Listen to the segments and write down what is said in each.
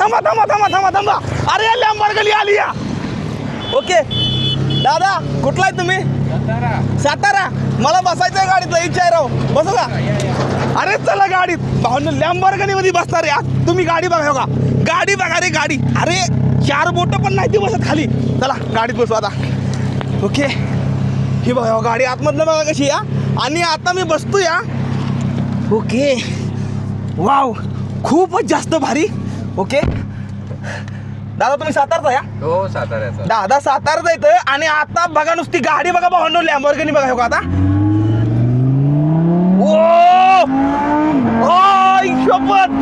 थांबा थांबा थांबा थांबा थांबा. अरे लॅम्बोर्गिनी आली या. ओके दादा कुठला आहे तुम्ही? सातारा. मला बसायचं आहे गाडीतला इच्छा आहे राव. बसू का? अरे चला गाडीत. भावना लॅम्बोर्गिनी मध्ये बसणार आहे. तुम्ही गाडी बघा का? गाडी बघा रे गाडी. अरे 4 बोट पण नाही ती बसत खाली. चला गाडीत बसू आता. ओके ही बघा गाडी आतमधनं बघा कशी या. आणि आता मी बसतो या. ओके वाव खूपच जास्त भारी. ओके दादा तुम्ही सातारचा या? हो साताऱ्याचा. दादा सातारचा येतं. आणि आता बघा नुसती गाडी बघा भावंडो लॅम्बोर्गिनी बघा हो का आता. ओ शपथ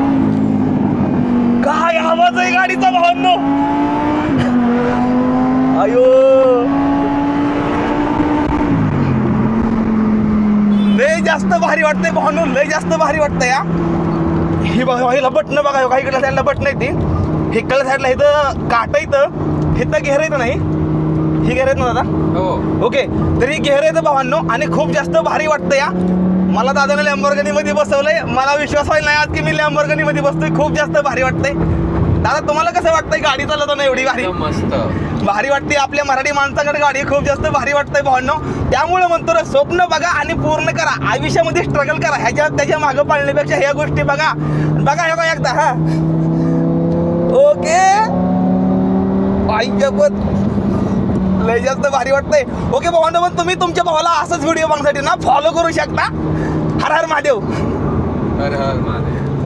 काय आवाज आहे गाडीचा भावंडो. अयो लय जास्त भारी वाटतंय भावंडो. लय जास्त भारी वाटतंय या. ही बघा हिला बटणं बघा हो. इकडल्या साईडला बटणं आहे ती. इकडल्या साईडला इथं काटा इथं. इथं घेर येतं नाही. ही घेर येत ना दादा? हो. ओके तर ही घेर येतं भावांनो. आणि खूप जास्त भारी वाटतं या. मला दादाने लॅम्बोर्गिनी मध्ये बसवलंय. मला विश्वास व्हायला नाही आज की मी लॅम्बोर्गिनी मध्ये बसतोय. खूप जास्त भारी वाटतंय. दादा तुम्हाला कसं वाटतंय गाडी चालवताना एवढी भारी? मस्त भारी वाटते. आपल्या मराठी माणसाकडे गाडी खूप जास्त भारी वाटतंय भावांनो. त्यामुळे म्हणतो ना स्वप्न बघा आणि पूर्ण करा. आयुष्यामध्ये स्ट्रगल करा. ह्याच्या त्याच्या मागं पाळण्यापेक्षा ह्या गोष्टी बघा. बघा हे बघा एकदा. हा ओके आईच्यापत लय जास्त भारी वाटतंय. ओके भावांनो पण तुम्ही तुमच्या भावाला असंच व्हिडिओ बघण्यासाठी ना फॉलो करू शकता. हर हर महादेव. हर हर महादेव.